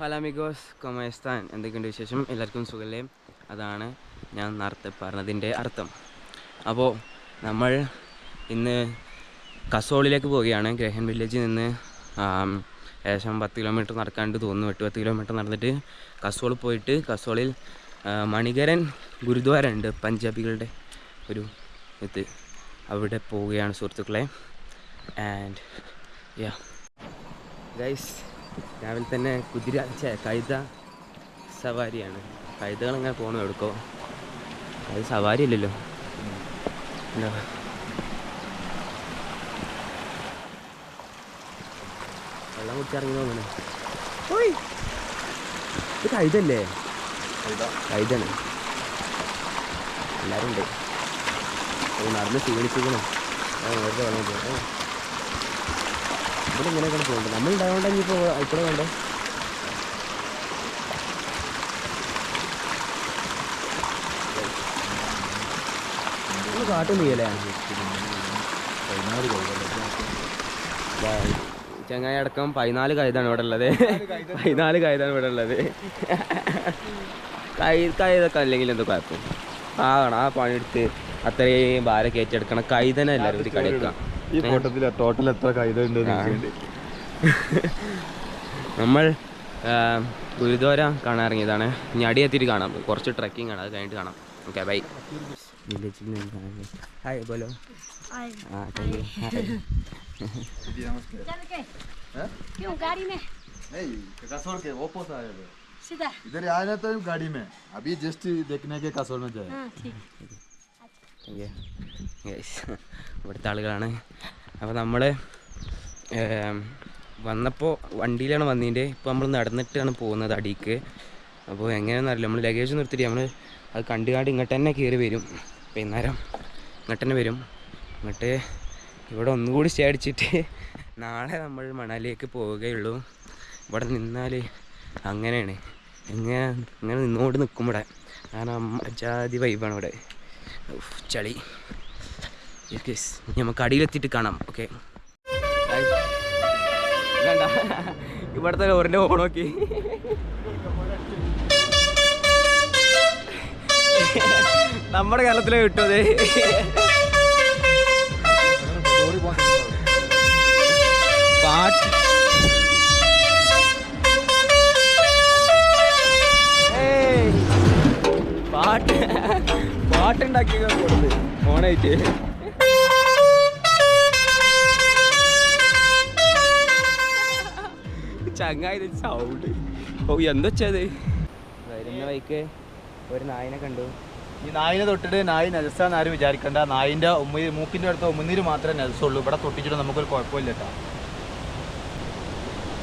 Hello amigos കൊമേസ്താൻ, എന്തൊക്കെയുണ്ട് വിശേഷം? എല്ലാവർക്കും സുഖല്ലേ? അതാണ് ഞാൻ നേരത്തെ പറഞ്ഞതിൻ്റെ അർത്ഥം. അപ്പോൾ നമ്മൾ ഇന്ന് കസോളിലേക്ക് പോവുകയാണ്. ഗ്രഹൻ വില്ലേജിൽ നിന്ന് ഏകദേശം 10 കിലോമീറ്റർ നടക്കാണ്ട് തോന്നുന്നു. 8-10 കിലോമീറ്റർ നടന്നിട്ട് കസോൾ പോയിട്ട് കസോളിൽ മണികരൻ ഗുരുദ്വാര ഉണ്ട്, പഞ്ചാബികളുടെ ഒരു ഇത്. അവിടെ പോവുകയാണ് സുഹൃത്തുക്കളെ. ആൻഡ് യാ ഗൈസ്, രാവിലെ തന്നെ കഴുത സവാരിയാണ്. കഴുതകളിങ്ങനെ പോകണം എടുക്കോ. അത് സവാരി അല്ലല്ലോ. വെള്ളം കുടിച്ചിറങ്ങി തോന്നണേ. ഇത് കഴുതല്ലേ? കഴുതാണ്. എല്ലാവരും ഉണ്ട്. നടന്ന് ക്ഷീണിച്ചിരിക്കണം. നേരത്തെ വെള്ളം പോകാം. ഇവിടെ ഇങ്ങനെയൊക്കെ പോകുന്നുണ്ട്. നമ്മളുണ്ടായതുകൊണ്ട് ഇനിയിപ്പോൾ ഇവിടെ വേണ്ടേ. കാട്ടും നീയല്ലേ ചങ്ങായി അടക്കം 14 കഴുതാണ് ഇവിടെ ഉള്ളത്. 14 കഴുതാണ് ഇവിടെ ഉള്ളത്. കഴുതൊക്കെ അല്ലെങ്കിൽ എന്തോ കുഴപ്പം. ആ പണിയെടുത്ത് അത്രയും ഭാരം കയറ്റിയെടുക്കണം. കഴുതനെ എല്ലാവരും കൂടി കളിക്കാം. ഈ ഫോട്ടോത്തിൽ ടോട്ടൽ എത്ര കഴുതുണ്ട്? നമ്മൾ ഗുരുദ്വാര കാണാൻ ഇറങ്ങിയതാണ്. ഇനി അടിയെത്തിയിട്ട് കാണാം. കുറച്ച് ട്രക്കിംഗ് ആണ്, അത് കഴിഞ്ഞിട്ട് കാണാം. Okay, bye. വില്ലേജിൽ നിന്ന് ഹായ് ബോലോ. इधर आया था गाड़ी में, अभी जस्ट देखने के कसोल में जाए. ഇവിടുത്തെ ആളുകളാണ്. അപ്പോൾ നമ്മൾ വന്നപ്പോൾ വണ്ടിയിലാണ് വന്നതിൻ്റെ. ഇപ്പോൾ നമ്മൾ നടന്നിട്ടാണ് പോകുന്നത് അടിക്ക്. അപ്പോൾ എങ്ങനെയാണെന്ന് അറിയില്ല. നമ്മൾ ലഗേജ് നിർത്തിയിട്ട് നമ്മൾ അത് കണ്ടുകാണ്ട് ഇങ്ങോട്ട് തന്നെ കയറി വരും. വൈകുന്നേരം ഇങ്ങോട്ട് തന്നെ വരും. എന്നിട്ട് ഇവിടെ ഒന്നുകൂടി സ്റ്റേ അടിച്ചിട്ട് നാളെ നമ്മൾ മണാലിലേക്ക് പോവുകയുള്ളൂ. ഇവിടെ നിന്നാൽ അങ്ങനെയാണ്. ഇങ്ങനെ നിന്നോട് നിൽക്കും ഇവിടെ. കാരണം ജാതി വൈബാണ് ഇവിടെ. ചളി. നമുക്ക് അടിയിലെത്തിയിട്ട് കാണാം. ഓക്കെ, വേണ്ട ഇവിടുത്തെ ലോറിൻ്റെ ഓൺ നോക്കി. നമ്മുടെ കേരളത്തിലെ കിട്ടുന്നത് പാട്ട് പാട്ടുണ്ടാക്കി കൊടുത്ത് ഓണായിട്ട്. ചങ്ങായി സൗണ്ട്. ഓ, എന്താ വെച്ചത്? വരുന്ന വൈക്ക് ഒരു നായിനെ കണ്ടു. ഈ നായിനെ തൊട്ടിട്ട് നായി നെൽസാന്ന് ആരും വിചാരിക്കണ്ട. നായിൻ്റെ മൂക്കിൻ്റെ അടുത്ത് ഉമ്മുനീര് മാത്രമേ നെൽസുള്ളൂ. ഇവിടെ തൊട്ടിച്ചിട്ട് നമുക്കൊരു കുഴപ്പമില്ല കേട്ടോ.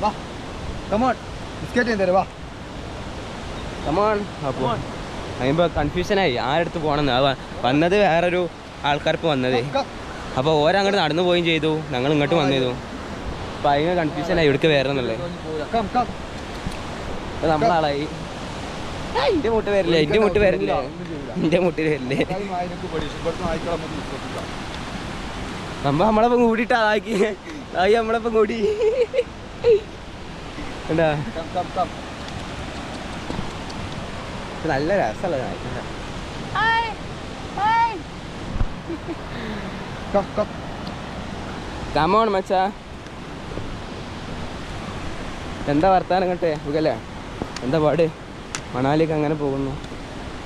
വാ കമോൺ, ബിസ്ക്കറ്റ് ചെയ്തേരെ വാ കമോൺ. അപ്പോൾ കഴിയുമ്പോൾ കൺഫ്യൂഷനായി ആരടുത്ത് പോകണമെന്ന്. വന്നത് വേറൊരു ആൾക്കാർക്ക് വന്നത്. അപ്പോൾ ഓരങ്ങോട്ട് നടന്നു പോവുകയും ചെയ്തു, ഞങ്ങൾ ഇങ്ങോട്ട് വന്നിരുന്നു. അപ്പോൾ അതിന് കൺഫ്യൂഷനായി ഇവിടേക്ക് വേറെ എന്നുള്ളത്. അപ്പോൾ നമ്മളാളായി. എൻ്റെ മുട്ട് വരില്ലേ, എൻ്റെ മുട്ട് വരില്ലേ, എൻ്റെ മുട്ടിൽ വരില്ലേ. നമ്മളപ്പം കൂടിയിട്ട് അതാക്കി. ആയി നമ്മളപ്പം കൂടി എന്താ നല്ല രസമുള്ള. കമോൺ മച്ചാ. എന്താ വർത്താനം കേട്ടെ? സുഖല്ലേ? എന്താ പാട്? മണാലിക്ക് അങ്ങനെ പോകുന്നു.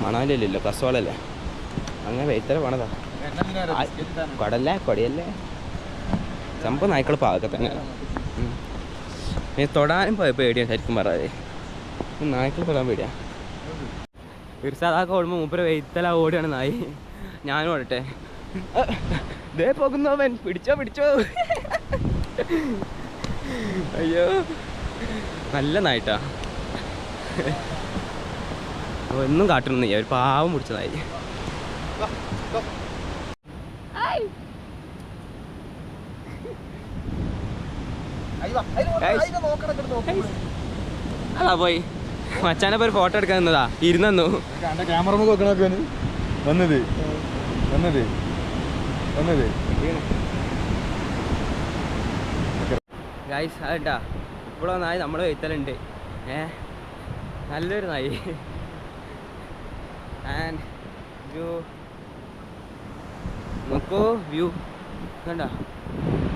മണാലി അല്ലല്ലോ, കസോളല്ലേ. അങ്ങനെ വെയ്ത്തല പോണതാ. കൊടല്ലേ കൊടിയല്ലേ സംഭവം. നായ്ക്കൾ പാകത്തെ തന്നെ തൊടാനും പേടിയാണ് ശരിക്കും പറയാതെ. നായ്ക്കൾ തൊടാൻ പേടിയാ. ഒരു സാധാ ഓടുമ്പോൾ മൂപ്പര് വെയ്ത്തല ഓടിയാണ് നായി. ഞാനും ഓടട്ടെ. ദേ പോകുന്നവൻ, പിടിച്ചോ. അയ്യോ, നല്ല നായിട്ടാ. ഒന്നും കാട്ടണമെന്നില്ല, ഒരു പാവം പിടിച്ചതായി. അതാ പോയി മച്ചാനെ പോയി ഫോട്ടോ എടുക്കാൻ നിന്നതാ. ഇരുന്നു ക്യാമറ വന്നത് ഗൈസ്. അതെട്ടാ ഇപ്പോഴൊന്നായി നമ്മൾ വെയ്ത്തലുണ്ട്. നല്ലൊരു നായി. ആൻഡ് വ്യൂ നോക്കൂ, വ്യൂ കണ്ട,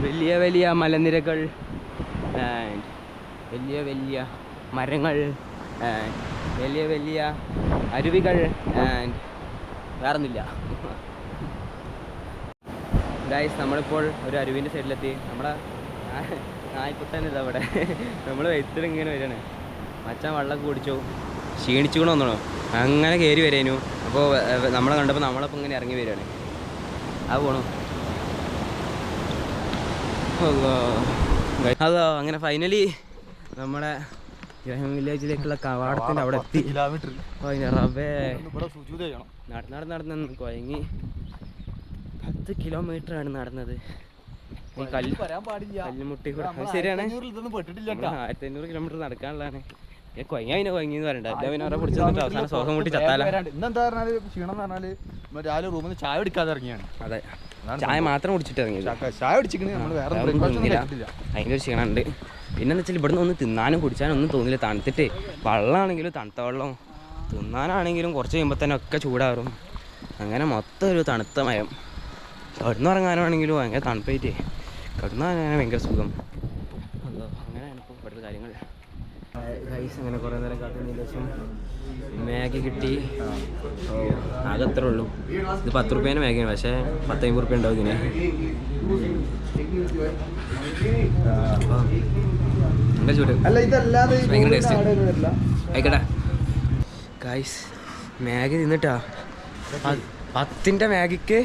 വലിയ വലിയ മലനിരകൾ ആൻഡ് വലിയ വലിയ മരങ്ങൾ ആൻഡ് വലിയ വലിയ അരുവികൾ ആൻഡ് വേറൊന്നുമില്ല. ഗൈസ്, നമ്മളിപ്പോൾ ഒരു അരുവിൻ്റെ സൈഡിലെത്തി. നമ്മുടെ നായ്ക്കുട്ടൻ ഇതാ അവിടെ. നമ്മൾ വൈത്തിലിങ്ങനെ വരികയാണ്. മച്ചാൻ വെള്ളം കുടിച്ചു, ക്ഷീണിച്ചുകൂടെ വന്നോ, അങ്ങനെ കയറി വരേനു. അപ്പോൾ നമ്മളെ കണ്ടപ്പോൾ നമ്മളപ്പോൾ ഇങ്ങനെ ഇറങ്ങി വരികയാണ്. അത് പോണു. അതോ അങ്ങനെ ഫൈനലി നമ്മുടെ ഗ്രഹം വില്ലേജിലേക്കുള്ള കവാടത്തിൻ്റെ അവിടെ എത്തി. റബ്ബേ, നടന്ന് കുഴങ്ങി. 10 കിലോമീറ്ററാണ് നടന്നത്. കല്ലുമുട്ടി കൂടെ. ശരിയാണ്, 1500 കിലോമീറ്റർ നടക്കാനുള്ളതാണ്. കൊയങ്ങിന് കൊയങ്ങിന്ന് പറയണ്ട. പിന്നെ അവരെ പിടിച്ചു തന്നിട്ട് അവസാനം ശ്വാസം മുട്ടി ചത്താല. ഇന്നെന്താ പറഞ്ഞാല് ക്ഷീണം എന്ന് പറഞ്ഞാല് രാവിലെ റൂമിൽ നിന്ന് ചായ കുടിക്കാതെ ഇറങ്ങിയാണ്. അതെ, ചായ മാത്രം കുടിച്ചിട്ട് ഇറങ്ങി. ചായ കുടിച്ചിട്ട് നമ്മൾ വേറെ അതിൻ്റെ ഒരു ക്ഷീണമുണ്ട്. പിന്നെന്ന് വെച്ചാൽ ഇവിടുന്ന് ഒന്ന് തിന്നാനും കുടിച്ചാനും ഒന്നും തോന്നില്ല. തണുത്തിട്ട് വെള്ളമാണെങ്കിലും തണുത്ത വെള്ളം, തിന്നാനാണെങ്കിലും കുറച്ച് കഴിയുമ്പോൾ തന്നെ ഒക്കെ ചൂടാറും. അങ്ങനെ മൊത്തം ഒരു തണുത്ത മയം. കിടന്നുറങ്ങാനാണെങ്കിലും ഭയങ്കര തണുപ്പായിട്ട് കിടന്നുറങ്ങാൻ ഭയങ്കര സുഖം. അതോ അങ്ങനെയാണ് ഇപ്പോൾ ഇവിടുത്തെ കാര്യങ്ങൾ. റൈസ് അങ്ങനെ കുറേ നേരം കാത്തുന്നതിന് ശേഷം മാഗി കിട്ടി. ആകെ ഉള്ളൂ. ഇത് 10 റുപ്യേൻ്റെ മാഗിയാണ്, പക്ഷേ 10-50 റുപ്യ ഉണ്ടാവും ഇതിന്. എന്താ ചൂട്, ഭയങ്കര ടേസ്റ്റ്. ആയിക്കോട്ടെ ഗൈസ്, മാഗി തിന്നിട്ടാ 10ൻ്റെ മാഗിക്ക്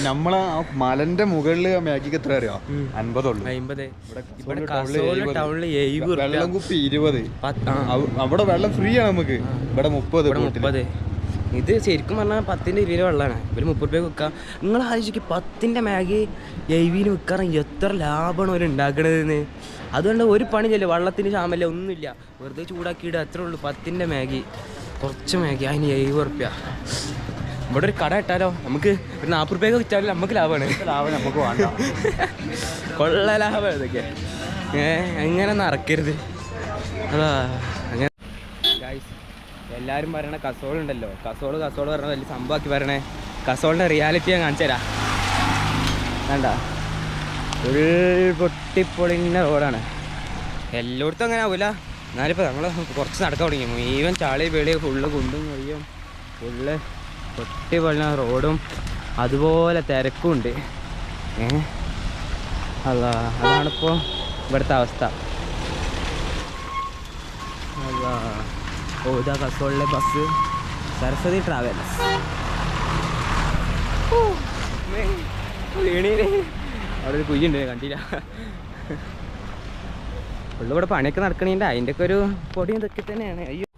നമ്മളെ മലന്റെ മുകളിൽ മാഗിക്ക് എത്ര അറിയോ? 50 ഉള്ളൂ. 50. വെള്ളം കുപ്പി 20. അവിടെ വെള്ളം ഫ്രീ ആണ് നമുക്ക്. ഇവിടെ 30. ഇത് ശരിക്കും പറഞ്ഞാൽ 10ൻ്റെ 20 വെള്ളമാണ്. ഇവര് 30 രൂപ വിൽക്കാം. നിങ്ങൾ ആലോചിക്ക്, 10ൻ്റെ മാഗി 70 വിൽക്കാറെങ്കിൽ എത്ര ലാഭമാണ് അവർ ഉണ്ടാക്കണതെന്ന്. അതുകൊണ്ട് ഒരു പണിയില്ല, വെള്ളത്തിന് ക്ഷാമല്ല, ഒന്നുമില്ല. വെറുതെ ചൂടാക്കിയിട്ട് അത്രേ ഉള്ളൂ. 10ൻ്റെ മാഗി, കുറച്ച് മാഗി, അതിന് 70 റുപ്യ. ഇവിടെ ഒരു കട ഇട്ടാലോ, നമുക്ക് ഒരു 40 രൂപയൊക്കെ വിറ്റാലും നമുക്ക് ലാഭമാണ്. നമുക്ക് വേണ്ട, കൊള്ള ലാഭം ഇതൊക്കെ. എങ്ങനെ നടക്കരുത്. അതാ അങ്ങനെ ഗൈസ്, എല്ലാവരും പറയണ കസോളുണ്ടല്ലോ, കസോള് പറഞ്ഞ വലിയ സംഭവമാക്കി പറയണേ. കസോളിൻ്റെ റിയാലിറ്റി ഞാൻ കാണിച്ചു തരാം. വേണ്ട, ഒരു പൊട്ടിപ്പൊളിഞ്ഞ റോഡാണ്. എല്ലായിടത്തും അങ്ങനെ ആവില്ല, എന്നാലിപ്പോൾ നമ്മൾ കുറച്ച് നടക്കാൻ തുടങ്ങി. മുഴുവൻ ചാളി പേളി ഫുള്ള് കുണ്ടും കഴിയും, ഫുള്ള് പൊട്ടിപ്പൊളിഞ്ഞ റോഡും അതുപോലെ തിരക്കുണ്ട്. അതാണിപ്പോൾ ഇവിടുത്തെ അവസ്ഥ. ഓ, ഇതാ കസോളിലെ ബസ്, സരസ്വതി ട്രാവൽസ്. വീണീര് അവിടെ ഒരു കുയ്യുണ്ട്, കണ്ടില്ല. ഫുള്ള് ഇവിടെ പണിയൊക്കെ നടക്കണേൻ്റെ അതിൻ്റെയൊക്കെ ഒരു പൊടിയും ഇതൊക്കെ തന്നെയാണ്. അയ്യോ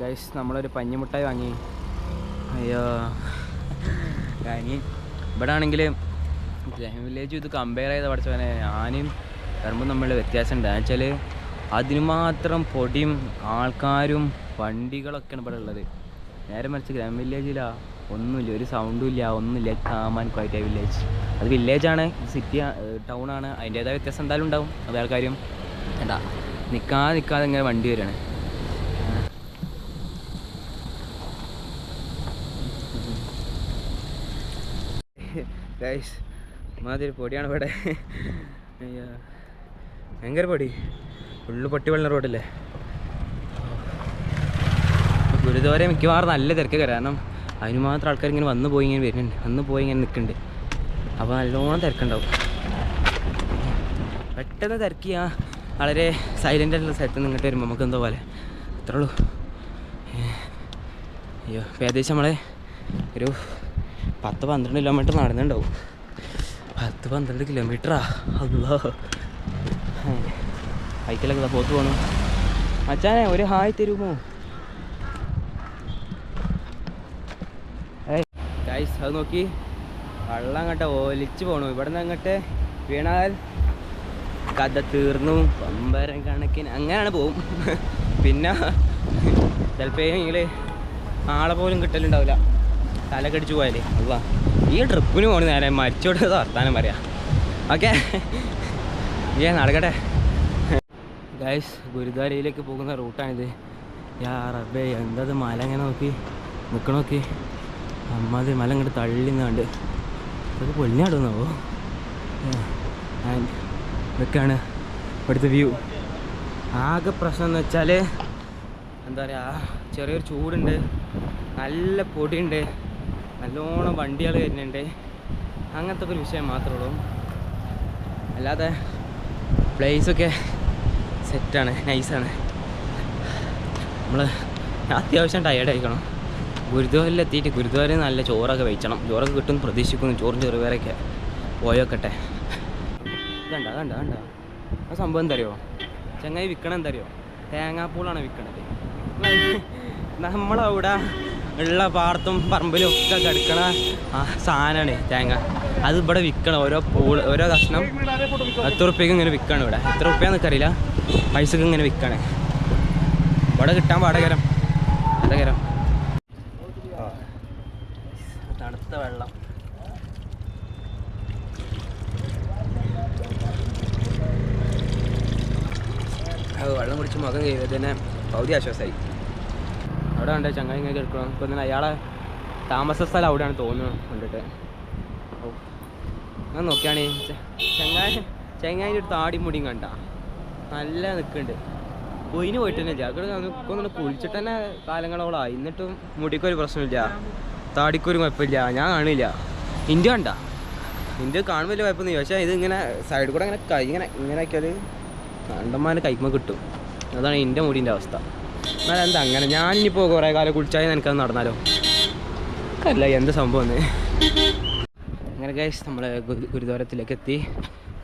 ഗൈസ്, നമ്മളൊരു പഞ്ഞിമുട്ടായി വാങ്ങി. അയ്യോ, ഇവിടെ ആണെങ്കിൽ ഗ്രഹം വില്ലേജും ഇത് കമ്പയർ ചെയ്ത പഠിച്ചവനെ ആനയും കറുമ്പും തമ്മിലുള്ള വ്യത്യാസം ഉണ്ട്. വെച്ചാൽ അതിന് മാത്രം പൊടിയും ആൾക്കാരും വണ്ടികളൊക്കെയാണ് ഇവിടെ ഉള്ളത്. നേരെ മറിച്ച് ഗ്രഹം വില്ലേജിലാ ഒന്നുമില്ല, ഒരു സൗണ്ടും ഇല്ല, ഒന്നുമില്ല. കാമാൻ ക്വൈറ്റ് വില്ലേജ്. അത് വില്ലേജാണ്, സിറ്റി ടൗൺ ആണ്, അതിൻ്റേതായ വ്യത്യാസം എന്തായാലും ഉണ്ടാവും. അത് ആൾക്കാരും എന്താ നിൽക്കാതെ ഇങ്ങനെ വണ്ടി വരികയാണ്. ഗൈസ്, മാതിരി പൊടിയാണ് ഇവിടെ. അയ്യോ, ഭയങ്കര പൊടി, ഫുള്ള് പൊട്ടി വെള്ളം റോഡല്ലേ. ഗുരുദ്വാര മിക്കവാറും നല്ല തിരക്ക്, കാരണം അതിന് മാത്രം ആൾക്കാർ ഇങ്ങനെ വന്നു പോയി ഇങ്ങനെ വരുന്നുണ്ട്, വന്നു പോയി ഇങ്ങനെ നിൽക്കുന്നുണ്ട്. അപ്പോൾ നല്ലോണം തിരക്കുണ്ടാവും. പെട്ടെന്ന് തിരക്കി വളരെ സൈലൻ്റ് ആയിട്ടുള്ള സ്ഥലത്ത് നിന്ന് ഇങ്ങോട്ട് വരുമ്പോൾ നമുക്ക് എന്തോ പോലെ അത്രേ ഉള്ളൂ. അയ്യോ, ഇപ്പോൾ ഏകദേശം നമ്മളെ ഒരു 10-12 കിലോമീറ്റർ നടന്നുണ്ടാവും. 10-12 കിലോമീറ്ററാ. അല്ലോ, ബൈക്കിലൊക്കെ പോത്ത് പോകണം. മച്ചാനെ ഒരു ഹായ് തരുമോ? ഗൈസ്, അത് നോക്കി, വെള്ളം അങ്ങോട്ട് ഒലിച്ച് പോകണു. ഇവിടെ നിന്ന് അങ്ങോട്ട് വീണാൽ കഥ തീർന്നു. പമ്പരം കണക്കിന് അങ്ങനെയാണ് പോവും. പിന്നെ ചിലപ്പോൾ എങ്കിൽ ആളെ പോലും കിട്ടലുണ്ടാവില്ല, തല കടിച്ചു പോയാലേ. അല്ല, ഈ ട്രിപ്പിന് പോകണ നേരെ മരിച്ചോട്ട് വർത്താനം പറയാം. ഓക്കെ, നടക്കട്ടെ ഗൈസ് ഗുരുദ്വാരയിലേക്ക് പോകുന്ന റൂട്ടാണിത്. യാ റബ്ബേ, എന്തത് മല ഇങ്ങനെ നോക്കി നിൽക്കണോക്കി. അമ്മാതിരി മല ഇങ്ങോട്ട് തള്ളിന്നാണ്ട് അതൊക്കെ പൊളിഞ്ഞാടുന്നാവോ. ആൻഡ് ഇതൊക്കെയാണ് ഇവിടുത്തെ വ്യൂ. ആകെ പ്രശ്നം എന്ന് വെച്ചാൽ എന്താ പറയുക, ചെറിയൊരു ചൂടുണ്ട്, നല്ല പൊടിയുണ്ട്, നല്ലോണം വണ്ടികൾ വരുന്നുണ്ട്, അങ്ങനത്തെ ഒരു വിഷയം മാത്രമേ ഉള്ളൂ. അല്ലാതെ പ്ലേസൊക്കെ സെറ്റാണ്, നൈസാണ്. നമ്മൾ അത്യാവശ്യം ടയേർഡായിരിക്കണം. ഗുരുദ്വാരയിലെത്തിയിട്ട് ഗുരുദ്വാരയിൽ നല്ല ചോറൊക്കെ വെച്ചണം. ചോറൊക്കെ കിട്ടുമെന്ന് പ്രതീക്ഷിക്കുന്നു. ചോറും ചെറുപേരൊക്കെ പോയോക്കട്ടെ. ഇതണ്ട കണ്ട കണ്ട ആ സംഭവം എന്താ അറിയോ, ചങ്ങായി വിൽക്കണ എന്താ അറിയോ, തേങ്ങാപ്പൂളാണ് വിൽക്കണത്. നമ്മളവിടെ ഉള്ള പാടത്തും പറമ്പിലും ഒക്കെ കിടക്കണ ആ സാധനമാണ് തേങ്ങ. അത് ഇവിടെ വിൽക്കണം. ഓരോ കഷ്ണം 10 റുപ്യക്ക് ഇങ്ങനെ വിൽക്കണം. ഇവിടെ എത്ര റുപ്യാന്നൊക്കെ അറിയില്ല, പൈസക്ക് ഇങ്ങനെ വിൽക്കണേ. ഇവിടെ കിട്ടാൻ പാടകരം അതകരം. തണുത്ത വെള്ളം. വെള്ളം കുടിച്ച് മുഖം കഴിയുമ്പോൾ തന്നെ പകുതി ആശ്വാസമായി. അവിടെ ഉണ്ട് ചങ്ങായി ഇങ്ങനെ എടുക്കണം. ഇപ്പം തന്നെ അയാളെ താമസ സ്ഥലം അവിടെയാണ് തോന്നുന്നു കണ്ടിട്ട്. ഓ ഞാൻ നോക്കിയാണ് ചങ്ങായിൻ്റെ ഒരു താടി മുടിയും കണ്ട നല്ല നിൽക്കുന്നുണ്ട്. പൊയിന് പോയിട്ട് തന്നെ ഇല്ല. അവിടെ ഒന്ന് കുളിച്ചിട്ട് തന്നെ കാലങ്ങളോളായി, എന്നിട്ടും മുടിക്കൊരു പ്രശ്നമില്ല, താടിക്കൊരു കുഴപ്പമില്ല. ഞാൻ കാണില്ല. ഇന്ത്യ കണ്ട, ഇന്ത്യ കാണുമ്പോൾ വലിയ കുഴപ്പമൊന്നുമില്ല. പക്ഷേ ഇത് ഇങ്ങനെ സൈഡിൽ കൂടെ ഇങ്ങനെ കൈ ഇങ്ങനെ ആക്കിയാൽ കണ്ടന്മാരെ കൈമ കിട്ടും. അതാണ് എൻ്റെ മുടീൻ്റെ അവസ്ഥ. എന്നാൽ എന്താ അങ്ങനെ, ഞാനിപ്പോൾ കുറേ കാലം കുളിച്ചാൽ എനിക്കത് നടന്നാലോ അല്ല എന്ത് സംഭവം എന്ന്. അങ്ങനെ ഗൈസ് നമ്മൾ ഗുരുദ്വാരത്തിലേക്ക് എത്തി.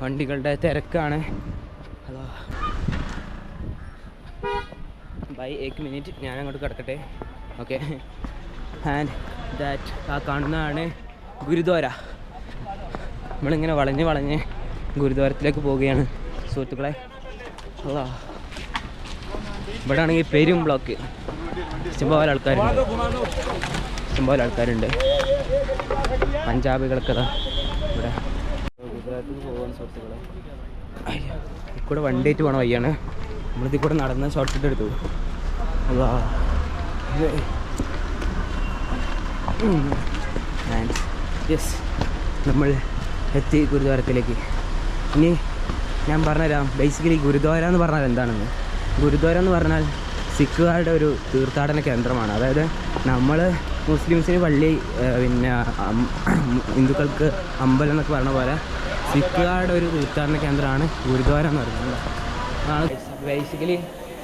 വണ്ടികളുടെ തിരക്കാണ്. ഹലോ ബൈ, 1 മിനിറ്റ് ഞാൻ അങ്ങോട്ട് കിടക്കട്ടെ. ഓക്കെ. ആൻഡ് ദാറ്റ് ആ കാണുന്നതാണ് ഗുരുദ്വാര. നമ്മളിങ്ങനെ വളഞ്ഞ് ഗുരുദ്വാരത്തിലേക്ക് പോവുകയാണ് സുഹൃത്തുക്കളെ. അല്ലാ, ഇവിടെ ആണെങ്കിൽ പെരും ബ്ലോക്ക്. ഇഷ്ടംപോലെ ആൾക്കാരുണ്ട്. പഞ്ചാബികളൊക്കെ ഇവിടെ ഗുജറാത്തിൽ പോകുന്ന സുഹൃത്തുക്കളെ. ഇവിടെ വണ്ടിയായിട്ട് പോകണ വഴിയാണ്. നമ്മളിതിൽ കൂടെ നടന്ന് ഷോർട്ട് കട്ട് എടുത്തു. അല്ലാ, യെസ്, നമ്മൾ എത്തി ഗുരുദ്വാരത്തിലേക്ക്. ഇനി ഞാൻ പറഞ്ഞുതരാം ബേസിക്കലി ഗുരുദ്വാര എന്ന് പറഞ്ഞാൽ എന്താണെന്ന്. ഗുരുദ്വാര എന്ന് പറഞ്ഞാൽ സിഖുകാരുടെ ഒരു തീർത്ഥാടന കേന്ദ്രമാണ്. അതായത് നമ്മൾ മുസ്ലിംസിന് പള്ളി, പിന്നെ ഹിന്ദുക്കൾക്ക് അമ്പലം എന്നൊക്കെ പറഞ്ഞ പോലെ സിഖുകാരുടെ ഒരു തീർത്ഥാടന കേന്ദ്രമാണ് ഗുരുദ്വാര എന്ന് പറയുന്നത്. അതാണ് ബേസിക്കലി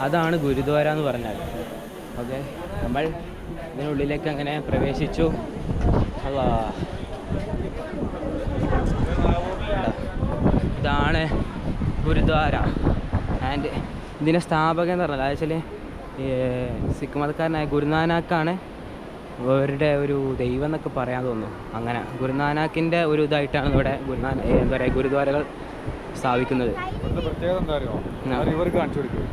അതാണ് ഗുരുദ്വാര എന്ന് പറഞ്ഞാൽ. ഓക്കെ, നമ്മൾ ഇതിനുള്ളിലേക്ക് അങ്ങനെ പ്രവേശിച്ചു. അല്ലാ, ഇതാണ് ഗുരുദ്വാര. ആൻഡ് ഇതിൻ്റെ സ്ഥാപകൻ എന്ന് പറഞ്ഞാൽ വെച്ചാൽ സിഖ് മതക്കാരനായ ഗുരുനാനാക്കാണ് അവരുടെ ഒരു ദൈവം എന്നൊക്കെ പറയാൻ തോന്നുന്നു. അങ്ങനെ ഗുരുനാനാക്കിൻ്റെ ഒരു ഇതായിട്ടാണ് ഇവിടെ എന്താ പറയുക ഗുരുദ്വാരകൾ സ്ഥാപിക്കുന്നത്. പ്രത്യേകത എന്താ അറിയോ, റിവർ കാണിച്ചു കൊടുക്കും.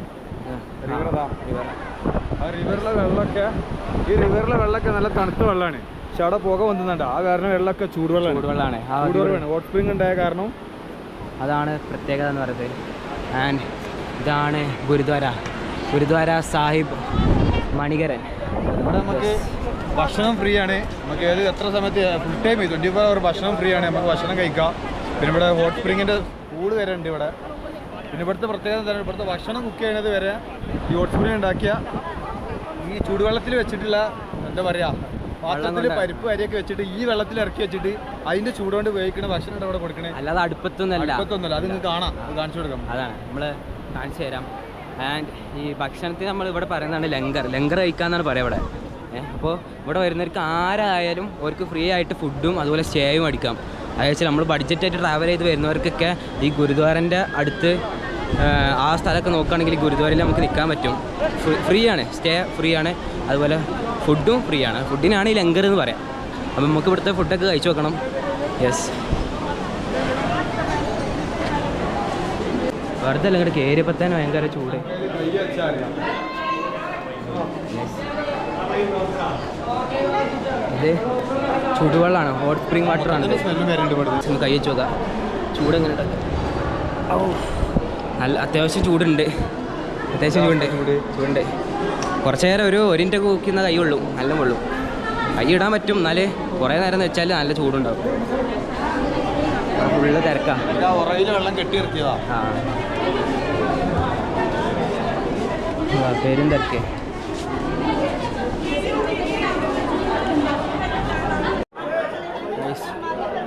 റിവറിലെ വെള്ളമൊക്കെ നല്ല തണുത്ത വെള്ളമാണ്. പക്ഷെ അവിടെ പുക വന്നുന്നുണ്ട്. ആ കാരണം വെള്ളമൊക്കെ ചൂടുവെള്ളമാണ്. ഹോട്ട് സ്പ്രിംഗ് ഉണ്ടായ കാരണം അതാണ് പ്രത്യേകത എന്ന് പറയുന്നത്. ആൻഡ് ഇതാണ് ഗുരുദ്വാര സാഹിബ് മണികരൻ. ഇവിടെ നമുക്ക് ഭക്ഷണം ഫ്രീ ആണ്. നമുക്ക് എത്ര സമയത്ത് ഫുൾ ടൈം 24 hour ഭക്ഷണം ഫ്രീ ആണ്. നമുക്ക് ഭക്ഷണം കഴിക്കാം. പിന്നെ ഇവിടെ ഹോട്ട് സ്പ്രിങ്ങിൻ്റെ പൂള് വരെ ഉണ്ട് ഇവിടെ. പിന്നെ ഇവിടുത്തെ പ്രത്യേകത എന്താണ്, ഇവിടുത്തെ ഭക്ഷണം കുക്ക് ചെയ്യുന്നത് വരെ ഈ ഹോട്ട് സ്പ്രിങ് ഉണ്ടാക്കിയ ഈ ചൂടുവെള്ളത്തിൽ വെച്ചിട്ടുള്ള എന്താ പറയുക പാത്രത്തിൽ പരിപ്പ് അരിയൊക്കെ വെച്ചിട്ട് ഈ വെള്ളത്തിൽ ഇറക്കി വെച്ചിട്ട് അതിൻ്റെ ചൂടുകൊണ്ട് ഉപയോഗിക്കുന്ന ഭക്ഷണം ഇവിടെ കൊടുക്കണേ. അല്ലാതെ അടുപ്പത്തൊന്നുമല്ല. അത് നിങ്ങൾക്ക് കാണാം, അത് കാണിച്ചു കൊടുക്കാം. അതാണ് നമ്മൾ കാണിച്ചു തരാം. ആൻഡ് ഈ ഭക്ഷണത്തിന് നമ്മൾ ഇവിടെ പറയുന്നതാണ് ലങ്കർ കഴിക്കാന്നാണ് പറയുക ഇവിടെ. അപ്പോൾ ഇവിടെ വരുന്നവർക്ക് ആരായാലും അവർക്ക് ഫ്രീ ആയിട്ട് ഫുഡും അതുപോലെ സ്റ്റേയും അടിക്കാം. അതായത് നമ്മൾ ബഡ്ജറ്റായിട്ട് ട്രാവൽ ചെയ്ത് വരുന്നവർക്കൊക്കെ ഈ ഗുരുദ്വാരൻ്റെ അടുത്ത് ആ സ്ഥലമൊക്കെ നോക്കുകയാണെങ്കിൽ ഗുരുദ്വാരയിൽ നമുക്ക് നിൽക്കാൻ പറ്റും. ഫ്രീ ആണ്, സ്റ്റേ ഫ്രീ ആണ്, അതുപോലെ ഫുഡും ഫ്രീ ആണ്. ഫുഡിനാണ് ഈ ലങ്കർ എന്ന് പറയാം. അപ്പം നമുക്ക് ഇവിടുത്തെ ഫുഡൊക്കെ കഴിച്ചു നോക്കണം. യെസ്, വെറുതെ അല്ല, ഇങ്ങോട്ട് കയറിയപ്പോൾ തന്നെ ഭയങ്കര ചൂട്. ഇത് ചൂടുവെള്ളമാണ്, ഹോട്ട് സ്പ്രിംഗ് വാട്ടറാണ്. ഒന്ന് കൈ വെച്ച് നോക്കാം ചൂട് എങ്ങനെ. ഓ, നല്ല അത്യാവശ്യം ചൂടുണ്ട്. അത്യാവശ്യം ചൂടുണ്ട്. കുറച്ച് നേരം ഒരു മിനിറ്റ് കൂക്കുന്ന കൈ ഉള്ളൂ, നല്ല കൊള്ളും. കൈ ഇടാൻ പറ്റും, എന്നാല് കുറേ നേരം വെച്ചാൽ നല്ല ചൂടുണ്ടാവും. ഫുള്ള് തിരക്കാം. വെള്ളം കെട്ടി നിർത്തിയതാ. പേരും തിരക്കേ.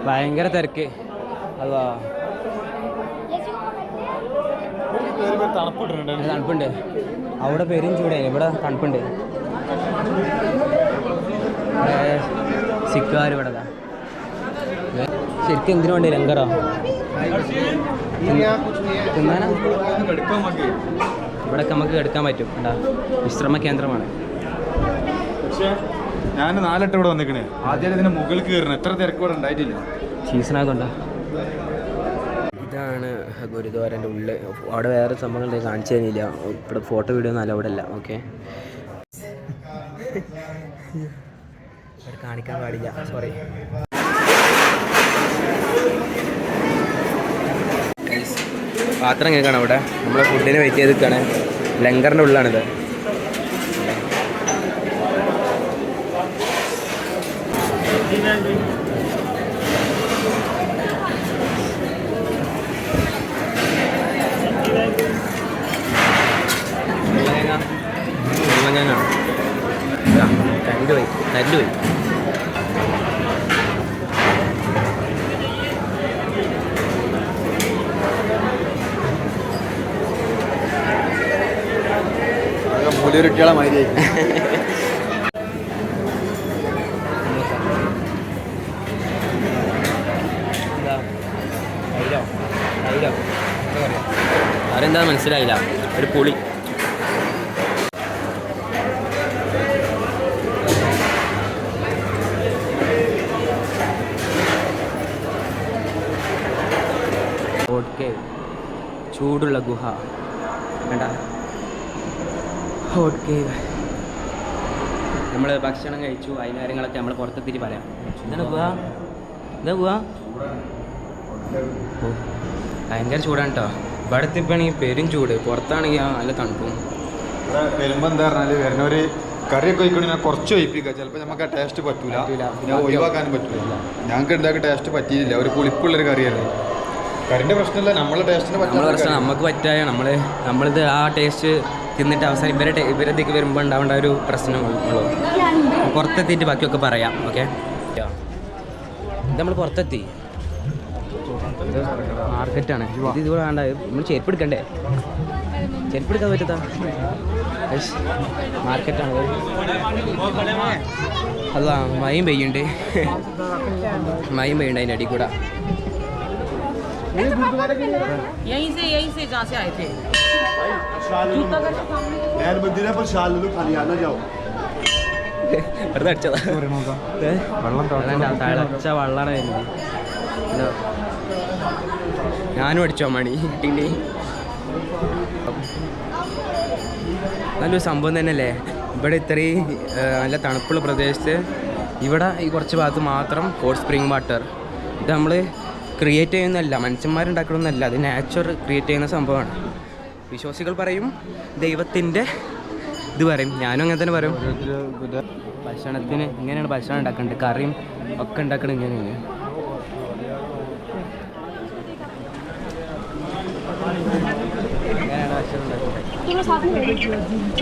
ഭയങ്കര തിരക്ക്. അതാ തണുപ്പുണ്ട്. അവിടെ പേരും ചൂടായി, ഇവിടെ തണുപ്പുണ്ട്. സിക്കാർ ഇവിടെ ശരിക്കും എന്തിനു വേണ്ടി ലങ്കറോ തിന്നാനാ? ഇവിടെ നമുക്ക് എടുക്കാൻ പറ്റും. എന്താ വിശ്രമ കേന്ദ്രമാണ്. പക്ഷേ ഞാൻ 4 വട്ടം ഇവിടെ വന്നിക്കണേ. ആദ്യം ഇതിന്റെ മുകളിൽ കയറണം. എത്ര തിരക്ക് ഇവിടെ ഉണ്ടായിട്ടില്ല. സീസണായതുകൊണ്ടാ. ഇതാണ് ഗുരുദ്വാരൻ്റെ ഉള്ളിൽ. അവിടെ വേറെ സംഭവങ്ങൾ കാണിച്ചു തരുന്നില്ല. ഇവിടെ ഫോട്ടോ വീഡിയോ ഒന്നും അലൗഡ് അല്ല. ഓക്കെ, ഇവിടെ കാണിക്കാൻ പാടില്ല, സോറി. പാത്രം കേൾക്കണം. അവിടെ നമ്മളെ ഫുഡിന് വെയിറ്റ് ചെയ്ത് നിൽക്കുകയാണ്. ലങ്കറിൻ്റെ ഉള്ളിലാണിത്. കല്ലുപോയി. മൂല്യൊരുട്ടികളെ മാതിരി അതെന്താ മനസ്സിലായില്ല. ഒരു പുളി. ചൂടുള്ള ഗുഹ വേണ്ട. Hot cave. നമ്മൾ ഭക്ഷണം കഴിച്ചു, വൈകുന്നേരങ്ങളൊക്കെ നമ്മൾ പുറത്തെത്തിയിട്ട് പറയാം. എന്താണ് ഗുഹ? എന്താ ഗുഹ? ഓ, ഭയങ്കര ചൂടാണ് കേട്ടോ. ഇവിടെ എത്തിയപ്പോഴാണെങ്കിൽ പെരും ചൂട്, പുറത്താണെങ്കിൽ നല്ല തണുപ്പും. വരുമ്പോൾ എന്താ പറഞ്ഞാൽ വരുന്നവര് കറിയൊക്കെ ഒഴിക്കണമെങ്കിൽ കുറച്ച് ഒഴിപ്പിക്കുക. ചിലപ്പോൾ നമുക്ക് ആ ടേസ്റ്റ് പറ്റൂല, ഒഴിവാക്കാനും പറ്റൂല. ഞങ്ങൾക്ക് ഉണ്ടാക്കി ടേസ്റ്റ് പറ്റിയില്ല. ഒരു പുളിപ്പുള്ളൊരു കറിയല്ലേ. കറിൻ്റെ പ്രശ്നമല്ല, നമ്മളെ ടേസ്റ്റിന് പറ്റുന്ന പ്രശ്നം നമുക്ക് പറ്റായ നമ്മളിത് ആ ടേസ്റ്റ് തിന്നിട്ട് അവസാനം ഇവരത്തേക്ക് വരുമ്പോൾ ഉണ്ടാവേണ്ട ഒരു പ്രശ്നമുള്ളൂ. പുറത്തെത്തിയിട്ട് ബാക്കിയൊക്കെ പറയാം. ഓക്കെ, ഇത് നമ്മൾ പുറത്തെത്തി. മാർക്കറ്റാണ് ഇത്. ഇതുകൂടെ വേണ്ട, നമ്മൾ ചെരുപ്പ് എടുക്കണ്ടേ? ചെരുപ്പ് എടുക്കാൻ പറ്റത്താ? മാർക്കറ്റാണ്. അതാ മയം പെയ്യുണ്ട്. മയം പെയ്യുണ്ട് അതിൻ്റെ അടിയിൽ കൂടെ. यहीं से जहाँ से आए थे। തിളച്ച വെള്ളമാണ് വരുന്നത്. ഞാനും അടിച്ചോ മണി ടിണ്ടി. നല്ലൊരു സംഭവം തന്നെയല്ലേ. ഇവിടെ ഇത്രയും നല്ല തണുപ്പുള്ള പ്രദേശത്ത് ഇവിടെ ഈ കുറച്ച് ഭാഗത്ത് മാത്രം ഹോട്ട് സ്പ്രിംഗ് വാട്ടർ. ഇത് നമ്മൾ ക്രിയേറ്റ് ചെയ്യുന്നതല്ല, മനുഷ്യന്മാരുണ്ടാക്കണമെന്നല്ല, അത് നാച്ചുറൽ ക്രിയേറ്റ് ചെയ്യുന്ന സംഭവമാണ്. വിശ്വാസികൾ പറയും ദൈവത്തിൻ്റെ ഇത് പറയും. ഞാനും അങ്ങനെ തന്നെ പറയും. ഭക്ഷണത്തിന് ഇങ്ങനെയാണ് ഭക്ഷണം ഉണ്ടാക്കേണ്ടത്. കറിയും ഒക്കെ ഉണ്ടാക്കണം ഇങ്ങനെയാണ്.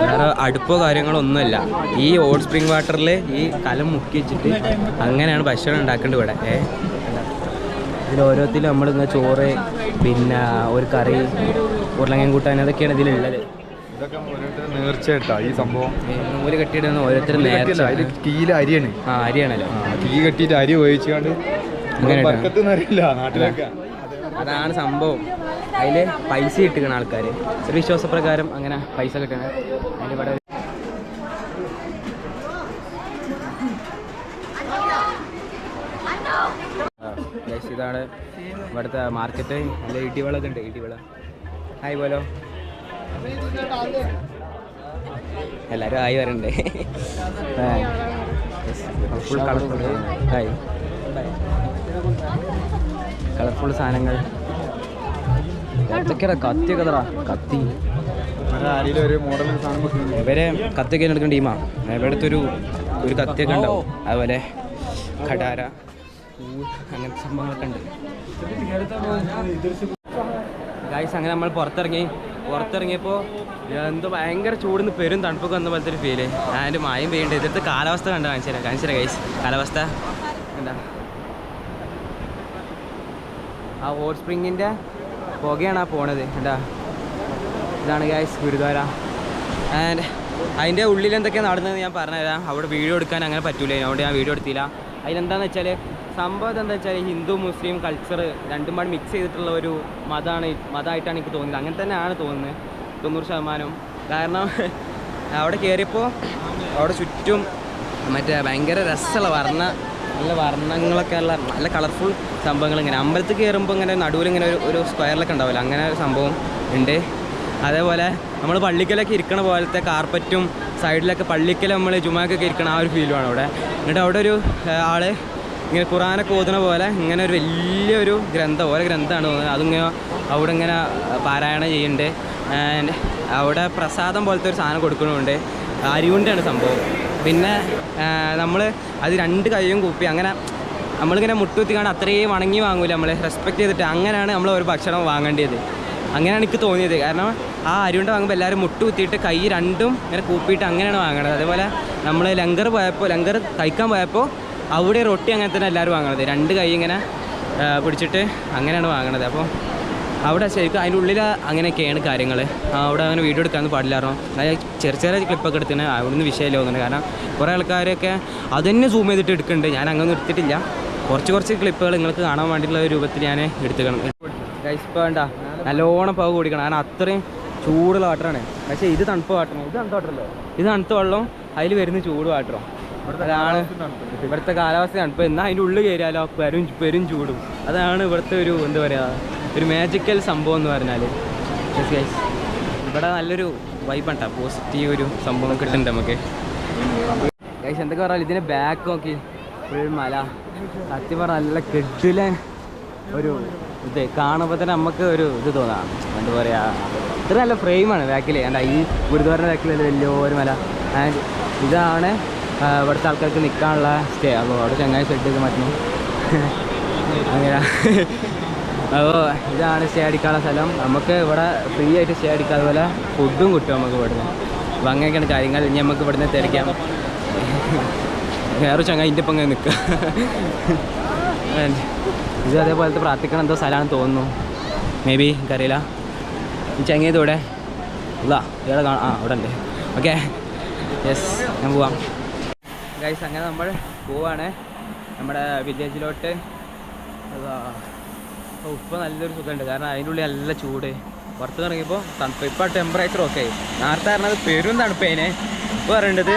വേറെ അടുപ്പോ കാര്യങ്ങളോ ഒന്നുമല്ല. ഈ ഹോട്ട് സ്പ്രിംഗ് വാട്ടറിൽ ഈ കലം മുക്കി വെച്ചിട്ട് അങ്ങനെയാണ് ഭക്ഷണം ഉണ്ടാക്കേണ്ടത് ഇവിടെ. ഇതിൽ ഓരോത്തിലും നമ്മളിങ്ങനെ ചോറ്, പിന്നെ ഒരു കറി, ഉരുളങ്ങൻ കൂട്ടാൻ, അതൊക്കെയാണ് ഇതിലുള്ളത്. നേർച്ചയായിട്ടാ ഈ സംഭവം. നൂല് കെട്ടിയിടുന്ന ഓരോരുത്തരും നേർച്ച. തീയിലെ അരിയാണ്. അരിയാണല്ലോ. തീ കെട്ടിയിട്ട് അരി ഉപയോഗിച്ചുകൊണ്ട് അറിയില്ല നാട്ടിലൊക്കെ. അതാണ് സംഭവം. അതിൽ പൈസ കിട്ടുകയാണ് ആൾക്കാർ. ഒരു വിശ്വാസപ്രകാരം അങ്ങനെ പൈസ കിട്ടണം. അതിലിവിടെ ഇതാണ് ഇവിടുത്തെ മാർക്കറ്റ്. നല്ല ഇടിവളൊക്കെ ഉണ്ട്. ഇടിവള ഹായ് പോലോ. എല്ലാവരും ആയി വരണ്ടേ. Full colourful. ഹായ്, കളർഫുൾ സാധനങ്ങൾ. എന്തൊക്കെയാ കത്തിയൊക്കെ തറാ. കത്തി ആരെങ്കിലും ഒരു മോഡൽ സാധനം കൊടുക്കുന്നു. ഇവരെ കത്തിയൊക്കെ എടുക്കുന്ന ടീമാണ്. ഇവിടുത്തെ ഒരു കത്തിയൊക്കെ ഉണ്ടാവും. അതുപോലെ ഖടാര അങ്ങനത്തെ സംഭവങ്ങളൊക്കെ ഉണ്ട്. ഗൈസ് അങ്ങനെ നമ്മൾ പുറത്തിറങ്ങിയപ്പോൾ എന്തോ ഭയങ്കര ചൂടിന്ന് പെരും തണുപ്പൊക്കെ വന്ന പോലത്തെ ഒരു ഫീല്. അതിൻ്റെ മായം പെയ്യുണ്ട്. ഇതിലത്തെ കാലാവസ്ഥ കാണിച്ചു തരാം ഗൈസ്. കാലാവസ്ഥ എന്താ, ആ ഹോട്ട് സ്പ്രിങ്ങിൻ്റെ പുകയാണ് ആ പോണത്. എന്താ, ഇതാണ് ഗൈസ് ഗുരുദ്വാര. ആൻഡ് അതിൻ്റെ ഉള്ളിൽ എന്തൊക്കെയാണ് നടന്നത് ഞാൻ പറഞ്ഞുതരാം. അവിടെ വീഡിയോ എടുക്കാൻ അങ്ങനെ പറ്റൂല, അതുകൊണ്ട് ഞാൻ വീഡിയോ എടുത്തില്ല. അതിലെന്താണെന്ന് വെച്ചാൽ സംഭവം എന്താ വെച്ചാൽ ഹിന്ദു മുസ്ലിം കൾച്ചർ രണ്ടും പാട് മിക്സ് ചെയ്തിട്ടുള്ള ഒരു മതമായിട്ടാണ് എനിക്ക് തോന്നുന്നത്. അങ്ങനെ തന്നെയാണ് തോന്നുന്നത് 90%. കാരണം അവിടെ കയറിയപ്പോൾ അവിടെ ചുറ്റും മറ്റേ ഭയങ്കര രസമുള്ള നല്ല വർണ്ണങ്ങളൊക്കെ ഉള്ള നല്ല കളർഫുൾ സംഭവങ്ങൾ. ഇങ്ങനെ അമ്പലത്തിൽ കയറുമ്പോൾ ഇങ്ങനെ നടുവിൽ ഇങ്ങനെ ഒരു സ്ക്വയറിലൊക്കെ ഉണ്ടാവില്ല, അങ്ങനെ ഒരു സംഭവം ഉണ്ട്. അതേപോലെ നമ്മൾ പള്ളിക്കലൊക്കെ ഇരിക്കണ പോലത്തെ കാർപ്പറ്റും സൈഡിലൊക്കെ പള്ളിക്കൽ നമ്മൾ ജുമാക്കൊക്കെ ഇരിക്കണ ആ ഒരു ഫീലുമാണ് അവിടെ. എന്നിട്ട് അവിടെ ഒരു ആൾ ഇങ്ങനെ ഖുറാനൊക്കെ ഓതുന്ന പോലെ ഇങ്ങനെ ഒരു വലിയൊരു ഓരോ ഗ്രന്ഥമാണ് തോന്നുന്നത്. അതിങ്ങനെ അവിടെ ഇങ്ങനെ പാരായണം ചെയ്യുന്നുണ്ട്. ആൻഡ് അവിടെ പ്രസാദം പോലത്തെ ഒരു സാധനം കൊടുക്കുന്നുണ്ട്. അരിയുണ്ടാണ് സംഭവം. പിന്നെ നമ്മൾ അത് 2 കൈയും കൂപ്പി അങ്ങനെ നമ്മളിങ്ങനെ മുട്ടുകുത്തിക്കാണ്ട് അത്രയും വണങ്ങി വാങ്ങൂല, നമ്മൾ റെസ്പെക്റ്റ് ചെയ്തിട്ട് അങ്ങനെയാണ് നമ്മൾ ഒരു ഭക്ഷണം വാങ്ങേണ്ടത്. അങ്ങനെയാണ് എനിക്ക് തോന്നിയത്. കാരണം ആ അരിയുണ്ട വാങ്ങുമ്പോൾ എല്ലാവരും മുട്ടുകുത്തിയിട്ട് കൈ 2ഉം ഇങ്ങനെ കൂപ്പിയിട്ട് അങ്ങനെയാണ് വാങ്ങണത്. അതേപോലെ നമ്മൾ ലങ്കർ കഴിക്കാൻ പോയപ്പോൾ അവിടെ റൊട്ടി അങ്ങനെ തന്നെ എല്ലാവരും വാങ്ങണത്. 2 കൈ ഇങ്ങനെ പിടിച്ചിട്ട് അങ്ങനെയാണ് വാങ്ങണത്. അപ്പോൾ അവിടെ ശരിക്കും അതിൻ്റെ ഉള്ളിൽ അങ്ങനെയൊക്കെയാണ് കാര്യങ്ങൾ. അവിടെ അങ്ങനെ വീഡിയോ എടുക്കാനൊന്നും പാടില്ലായിരുന്നു. ചെറിയ ക്ലിപ്പൊക്കെ എടുത്തിന് അവിടുന്ന് വിഷയമില്ല തോന്നുന്നുണ്ട്. കാരണം കുറേ ആൾക്കാരൊക്കെ അതുതന്നെ സൂം ചെയ്തിട്ട് എടുക്കുന്നുണ്ട്. ഞാൻ അങ്ങനെ എടുത്തിട്ടില്ല. കുറച്ച് ക്ലിപ്പുകൾ നിങ്ങൾക്ക് കാണാൻ വേണ്ടിയിട്ടുള്ള രൂപത്തിൽ ഞാൻ എടുത്തുക്കണം. ഗൈസ് ഇപ്പോൾ വേണ്ട നല്ലോണം പുക കുടിക്കണം. കാരണം അത്രയും ചൂടുള്ള വാട്ടറാണ്. പക്ഷേ ഇത് തണുപ്പ് വാട്ടറാണ്. ഇത് തണുത്ത വാട്ടറല്ലോ, ഇത് തണുത്ത വെള്ളം, അതിൽ വരുന്ന ചൂട് വാട്ടറോ. അതാണ് ഇവിടുത്തെ കാലാവസ്ഥ തണുപ്പ്. എന്നാൽ അതിൻ്റെ ഉള്ളിൽ കയറിയാലോ പെരും ചൂടും. അതാണ് ഇവിടുത്തെ ഒരു എന്താ പറയുക ഒരു മാജിക്കൽ സംഭവം എന്ന് പറഞ്ഞാൽ. ഗൈസ് ഇവിടെ നല്ലൊരു വൈബാണ് കേട്ടോ, പോസിറ്റീവ് ഒരു സംഭവം കിട്ടുന്നുണ്ട് നമുക്ക്. ഗൈസ് എന്തൊക്കെ പറഞ്ഞാൽ ഇതിൻ്റെ ബാക്ക് നോക്കി ഫുൾ മല. സത്യം പറഞ്ഞാൽ നല്ല കെട്ടിലെ ഒരു ഇത് കാണുമ്പോൾ തന്നെ നമുക്ക് ഒരു ഇത് തോന്നാം. എന്താ പറയുക, ഇത്ര നല്ല ഫ്രെയിമാണ് ബാക്കിൽ. എന്താ ഈ ഗുരുദ്വാരൻ്റെ ബാക്കിൽ വലിയൊരു മല. ആൻഡ് ഇതാണ് ഇവിടുത്തെ ആൾക്കാർക്ക് നിൽക്കാനുള്ള സ്റ്റേ. അപ്പോൾ അവിടെ ചങ്ങായി സെറ്റ് ചെയ്ത് മാറ്റുന്നു. അങ്ങനെ അപ്പോൾ ഇതാണ് സ്റ്റേ അടിക്കാനുള്ള സ്ഥലം. നമുക്ക് ഇവിടെ ഫ്രീ ആയിട്ട് സ്റ്റേ അടിക്കുക. അതുപോലെ ഫുഡും കിട്ടും നമുക്ക് ഇവിടുന്ന്. അപ്പോൾ അങ്ങനെയൊക്കെയാണ് കാര്യങ്ങൾ. ഇനി നമുക്ക് ഇവിടുന്ന് തിരക്കാം. വേറെ ചങ്ങായി ഇതിൻ്റെ ഒപ്പം അങ്ങനെ നിൽക്കുക. ഇത് അതേപോലത്തെ പ്രാർത്ഥിക്കണം എന്തോ സ്ഥലമാണെന്ന് തോന്നുന്നു. മേ ബി എനിക്കറിയില്ല. ഈ ചങ്ങയതോടെ ഇല്ല ഇവിടെ കാണാം. ഇവിടെ ഉണ്ട്. ഓക്കെ യെസ്, ഞാൻ പോവാം ഗൈസ്. അങ്ങനെ നമ്മൾ പോവാണ് നമ്മുടെ വില്ലേജിലോട്ട്. അപ്പോൾ ഇപ്പോൾ നല്ലൊരു സുഖമുണ്ട്. കാരണം അതിൻ്റെ ഉള്ളിൽ നല്ല ചൂട്. പുറത്ത് ഇറങ്ങിയപ്പോൾ തണുപ്പ്. ഇപ്പോൾ ടെമ്പറേച്ചർ ഓക്കെ ആയി. നേരത്തെ പറഞ്ഞത് പെരും തണുപ്പേനെ. ഇപ്പോൾ പറയേണ്ടത്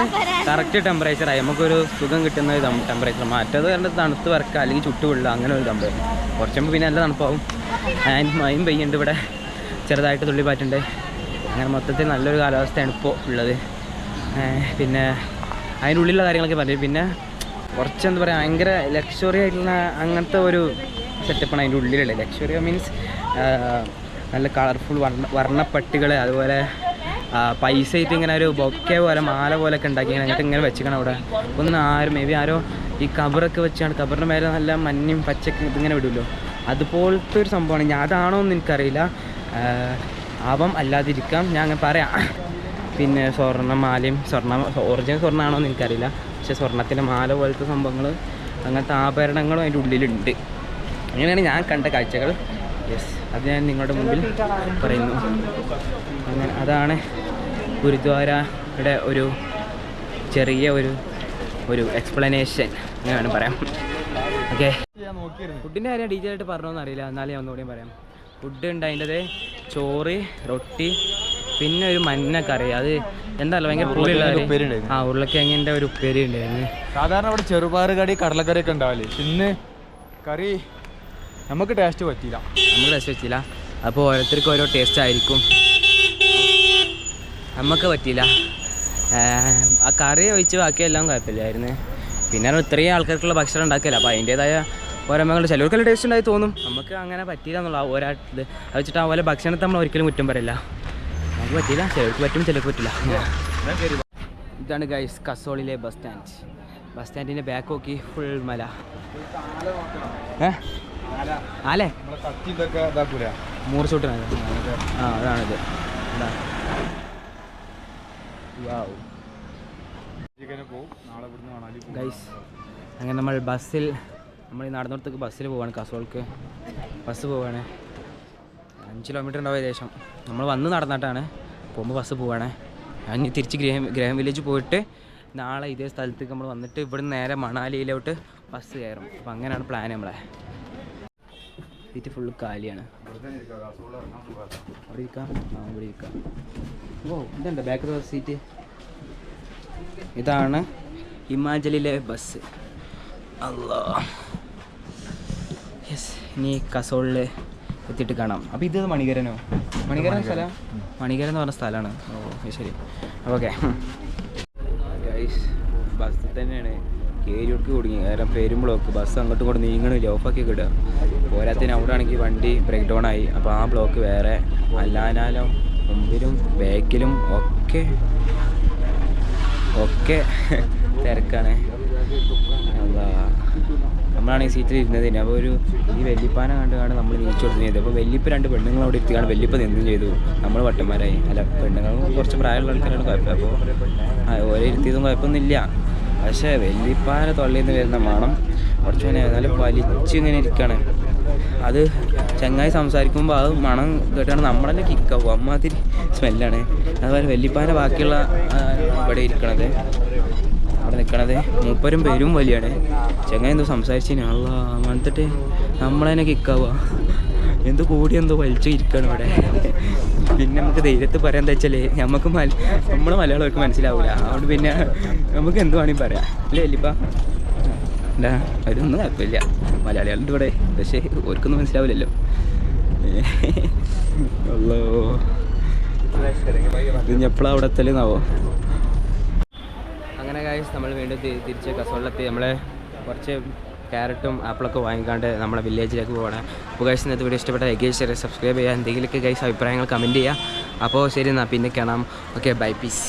കറക്റ്റ് ടെമ്പറേച്ചറായി. നമുക്കൊരു സുഖം കിട്ടുന്ന ഒരു ടെമ്പറേച്ചർ. മറ്റേത് പറയേണ്ടത് തണുത്ത് വരക്കുക അല്ലെങ്കിൽ ചുട്ടുകൊള്ളുക അങ്ങനെ ഒരു സംഭവം. കുറച്ചുമ്പോൾ പിന്നെ നല്ല തണുപ്പാവും. ആൻഡ് മഴയും പെയ്യുന്നുണ്ട് ഇവിടെ, ചെറുതായിട്ട് തുള്ളി പാറ്റുണ്ട്. അങ്ങനെ മൊത്തത്തിൽ നല്ലൊരു കാലാവസ്ഥയാണ് ഇപ്പോൾ ഉള്ളത്. പിന്നെ അതിൻ്റെ ഉള്ളിലുള്ള കാര്യങ്ങളൊക്കെ പറഞ്ഞു. പിന്നെ കുറച്ച് എന്താ പറയുക ഭയങ്കര ലക്ഷറി ആയിട്ടുള്ള അങ്ങനത്തെ ഒരു സെറ്റപ്പാണ് അതിൻ്റെ ഉള്ളിലുള്ളത്. ലക്ഷറി മീൻസ് നല്ല കളർഫുൾ വർണ്ണപ്പട്ടികൾ, അതുപോലെ പൈസ ആയിട്ട് ഇങ്ങനെ ഒരു ബൊക്കെ പോലെ മാല പോലെയൊക്കെ ഉണ്ടാക്കി അങ്ങോട്ട് ഇങ്ങനെ വെച്ചിക്കണം അവിടെ. ഒന്ന് മേ ബി ആരോ ഈ കബറൊക്കെ വെച്ചാണ്, കബറിൻ്റെ മേലെ നല്ല മഞ്ഞയും പച്ചക്കും ഇതിങ്ങനെ വിടുമല്ലോ, അതുപോലത്തെ ഒരു സംഭവമാണ്. ഞാൻ അതാണോ എന്ന് എനിക്കറിയില്ല, ആവാം അല്ലാതിരിക്കാം, ഞാൻ അങ്ങനെ പറയാം. പിന്നെ സ്വർണ്ണമാലയും ഒറിജിനൽ സ്വർണ്ണമാണോ എന്ന് എനിക്കറിയില്ല, പക്ഷേ സ്വർണ്ണത്തിൻ്റെ മാല പോലത്തെ സംഭവങ്ങൾ അങ്ങനത്തെ ആഭരണങ്ങളും അതിൻ്റെ ഉള്ളിലുണ്ട്. അങ്ങനെയാണ് ഞാൻ കണ്ട കാഴ്ചകൾ. യെസ്, അത് ഞാൻ നിങ്ങളുടെ മുമ്പിൽ പറയുന്നു. അങ്ങനെ അതാണ് ഗുരുദ്വാരയുടെ ഒരു ചെറിയ ഒരു എക്സ്പ്ലനേഷൻ അങ്ങനെ വേണം പറയാം. ഓക്കെ, ഫുഡിൻ്റെ കാര്യം ഡീറ്റെയിൽ ആയിട്ട് പറഞ്ഞോന്ന് അറിയില്ല, എന്നാലും ഞാൻ ഒന്നുകൂടി പറയാം. ഫുഡ് ഉണ്ട് അതിൻ്റെത് ചോറ്, റൊട്ടി, പിന്നെ ഒരു മഞ്ഞക്കറി. അത് എന്തായാലും ഭയങ്കര പുളിയുള്ള ഉരുളക്കിഴങ്ങിൻ്റെ ഒരു ഉപ്പേരി ഉണ്ടായിരുന്നു. സാധാരണ ഇവിടെ ചെറുപയർ കടി കടലക്കറി ഒക്കെ ഉണ്ടാവില്ലേ, ഇന്ന് കറി നമുക്ക് ടേസ്റ്റ് പറ്റിയില്ല. അപ്പോൾ ഓരോരുത്തർക്കും ഓരോ ടേസ്റ്റ് ആയിരിക്കും. നമുക്ക് പറ്റിയില്ല. ആ കറി ഒഴിച്ച് ബാക്കിയെല്ലാം കുഴപ്പമില്ലായിരുന്നു. പിന്നെ ഇത്രയും ആൾക്കാർക്കുള്ള ഭക്ഷണം ഉണ്ടാക്കില്ല, അപ്പോൾ അതിൻ്റേതായ ഓരോമകളുടെ ചിലവർക്കെല്ലാം ടേസ്റ്റ് ഉണ്ടായി തോന്നും. നമുക്ക് അങ്ങനെ പറ്റിയില്ല എന്നുള്ള അത് വെച്ചിട്ട് അതുപോലെ ഭക്ഷണത്തെ നമ്മൾ ഒരിക്കലും കുറ്റം പറയില്ല. ചിലർക്ക് പറ്റില്ല, ചിലർക്ക് പറ്റും, ചിലർക്ക് പറ്റില്ല. ഇതാണ് ഗൈസ് കസോളിലെ ബസ് സ്റ്റാൻഡ്. ബസ് സ്റ്റാൻഡിൻ്റെ ബാക്ക് നോക്കി ഫുൾ മല. ആലേ മൂർച്ചോട്ടാണ്. ആ അതാണിത്. ഗൈസ് അങ്ങനെ നമ്മൾ ബസ്സിൽ, നമ്മൾ ഈ നടന്നിടത്തേക്ക് ബസ്സിൽ പോവാണ്. കസോൾക്ക് ബസ് പോവാണ്. 5 കിലോമീറ്റർ ഉണ്ടാവും ഏകദേശം. നമ്മൾ വന്ന് നടന്നിട്ടാണ്, പോകുമ്പോൾ ബസ് പോവാണ്. ഞാൻ തിരിച്ച് ഗ്രഹം വില്ലേജ് പോയിട്ട് നാളെ ഇതേ സ്ഥലത്തേക്ക് നമ്മൾ വന്നിട്ട് ഇവിടെ നേരെ മണാലിയിലോട്ട് ബസ് കയറും. അപ്പോൾ അങ്ങനെയാണ് പ്ലാൻ. നമ്മളെ സീറ്റ് ഫുള്ള് കാലിയാണ്. അവിടെ ഇരിക്കാം, ഇവിടെ ഇരിക്കാം. ഓ ഇതുണ്ട് ബാക്ക് സീറ്റ്. ഇതാണ് ഹിമാചലിലെ ബസ്. അല്ലാ യെസ്. ഇനി കസോളിൽ എത്തിയിട്ട് കാണാം. അപ്പോൾ ഇത് മണികരനോ? മണികരൻ സ്ഥലം, മണികരൻ എന്ന് പറഞ്ഞ സ്ഥലമാണ്. ഓ ശരി, ഓക്കെ. ഗൈസ് ബസ്സിൽ തന്നെയാണ് കേരിയോർക്ക് കുടുങ്ങി. കാരണം പേരും ബ്ലോക്ക്. ബസ് അങ്ങോട്ടും ഇങ്ങോട്ട് നീങ്ങണില്ല, ഓഫാക്കി ഇടുക. പോരാത്തിന് അവിടെ ആണെങ്കിൽ വണ്ടി ബ്രേക്ക് ഡൗൺ ആയി. അപ്പോൾ ആ ബ്ലോക്ക് വേറെ. അല്ലാനാലും മുമ്പിലും ബാക്കിലും ഒക്കെ തിരക്കാണ്. അല്ലാ നമ്മളാണെങ്കിൽ സീറ്റിൽ ഇരുന്നത് തന്നെ. അപ്പോൾ ഈ വെല്ലിപ്പാനെ കണ്ടാണ് നമ്മൾ നീച്ചു കൊടുത്തത്. അപ്പോൾ വെല്ലിപ്പ് 2 പെണ്ണുങ്ങൾ അവിടെ എത്തിയാണ്. വെല്ലിപ്പ് നിന്നും ചെയ്തു. നമ്മൾ വട്ടന്മാരായി. അല്ല, പെണ്ണുങ്ങളും കുറച്ച് പ്രായമുള്ള ആൾക്കാരാണ് കുഴപ്പം. അപ്പോൾ ഓരോ ഇരുത്തിയതും കുഴപ്പമൊന്നുമില്ല. പക്ഷേ വെല്ലിപ്പാനെ തൊള്ളിയിൽ നിന്ന് വരുന്ന മണം കുറച്ചുകൂടെ നല്ല വലിച്ചിങ്ങനെ ഇരിക്കുകയാണ്. അത് ചങ്ങായി സംസാരിക്കുമ്പോൾ അത് മണം കേട്ടാണ് നമ്മളെന്നെ കിക്കാവും. അമ്മാതിരി സ്മെല്ലാണ്. അതുപോലെ വെല്ലിപ്പാൻ്റെ ബാക്കിയുള്ള ഇവിടെ ഇരിക്കണത്, അവിടെ നിൽക്കണത് മൂപ്പരും പേരും വലിയാണ്. ചങ്ങായി എന്തോ സംസാരിച്ചിന്. അല്ലാ മണത്തിട്ട് നമ്മളതിനെ കിക്കാവുക. എന്തോ കൂടി എന്തോ വലിച്ചു ഇരിക്കണം ഇവിടെ. പിന്നെ നമുക്ക് ധൈര്യത്തിൽ പറയാൻ എന്താ വെച്ചാൽ നമുക്ക് നമ്മളെ മലയാളമൊക്കെ മനസ്സിലാവില്ല. അതുകൊണ്ട് പിന്നെ നമുക്ക് എന്ത് വേണമെങ്കിൽ പറയാം അല്ലേ വല്യപ്പ? അല്ല അതൊന്നും കുഴപ്പമില്ല. മലയാളികളുടെ ഇവിടെ, പക്ഷേ ഓർക്കൊന്നും മനസ്സിലാവില്ലല്ലോ. അല്ലോ ഇത് എപ്പോഴാണ് അവിടെ എത്തലെന്നാവോ? അങ്ങനെ ഗൈസ് നമ്മൾ വീണ്ടും തിരിച്ച് കസോളിലെത്തി. നമ്മളെ കുറച്ച് ക്യാരറ്റും ആപ്പിളൊക്കെ വാങ്ങിക്കാണ്ട് നമ്മളെ വില്ലേജിലേക്ക് പോകണം. അപ്പോൾ ഗൈസ് ഇന്നത്തെ വീഡിയോ ഇഷ്ടപ്പെട്ട ലൈക്ക് ചെയ്യുക, സബ്സ്ക്രൈബ് ചെയ്യുക. എന്തെങ്കിലുമൊക്കെ ഗൈസ് അഭിപ്രായങ്ങൾ കമൻറ്റ് ചെയ്യുക. അപ്പോൾ ശരി എന്നാൽ പിന്നെ കാണാം. Okay bye, piece.